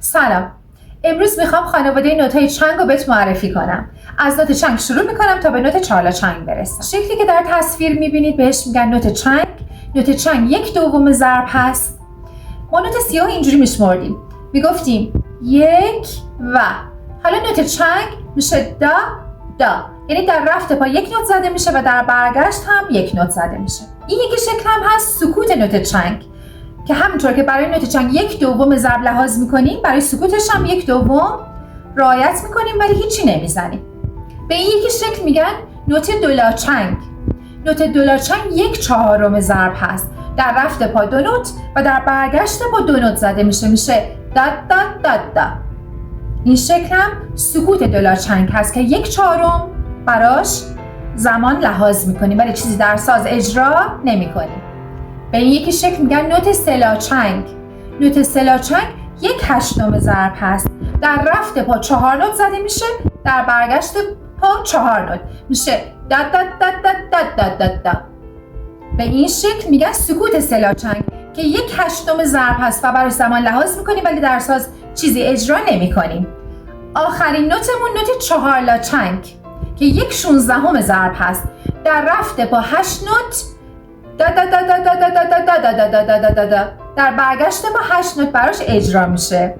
سلام. امروز میخوام خانواده نوت‌های چنگ رو بهت معرفی کنم. از نوت چنگ شروع میکنم تا به نوت چهارلا چنگ برسم. شکلی که در تصویر میبینید بهش میگن نوت چنگ. نوت چنگ 1/2 ضرب هست. ما نوت سیاه اینجوری میشمردیم. میگفتیم 1 و حالا نوت چنگ میشه دا دا، یعنی در رفت پا 1 نوت زده میشه و در برگشت هم 1 نوت زده میشه. این یکی شکل هم هست سکوت نوت چنگ که همونطور که برای نوت چنگ 1/2 ضرب لحاظ میکنیم، برای سکوتش هم 1/2 رعایت میکنیم ولی هیچی نمیزنیم. به این یکی شکل میگن نوت دولا چنگ. نوت دولا چنگ 1/4 ضرب هست. در رفت پا 2 نوت و در برگشت پا 2 نوت زده میشه داد داد داد دا. این شکل هم سکوت دولا چنگ هست که 1/4 براش زمان لحاظ میکنیم ولی چیزی در ساز اجرا نمیکنیم. به این یکی شکل میگن نوت سلا چنگ. نوت سلا چنگ 1/8 ضرب هست. در رفت پا 4 نوت زده میشه، در برگشت پا 4 نوت میشه داد داد داد داد داد داد داد. به این شکل میگن سکوت سلا چنگ که 1/8 ضرب هست و براش زمان لحاظ میکنیم ولی در ساز چیزی اجرا نمیکنیم. آخرین نوتمون نوت چهارلا چنگ که 1/16 ضرب هست. در رفت پا 8 نوت دا دا دا دا دا دا دا دا دا دا دا دا دا دا. در برگشت با 8 نوت براش اجرا میشه.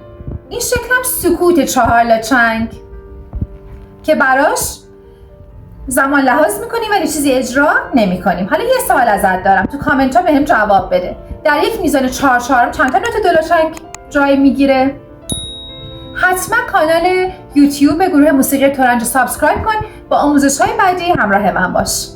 این شکل هم سکوت چهارلا چنگ که براش زمان لحاظ میکنیم ولی چیزی اجرا نمیکنیم. حالا یه سوال ازت دارم، تو کامنت ها بهم جواب بده. در یک میزان 4/4 چند تا نوت دولا چنگ جای میگیره؟ حتما کانال یوتیوب گروه موسیقی ترنج سابسکرایب کن. با آموزش های بعدی همراه من باش.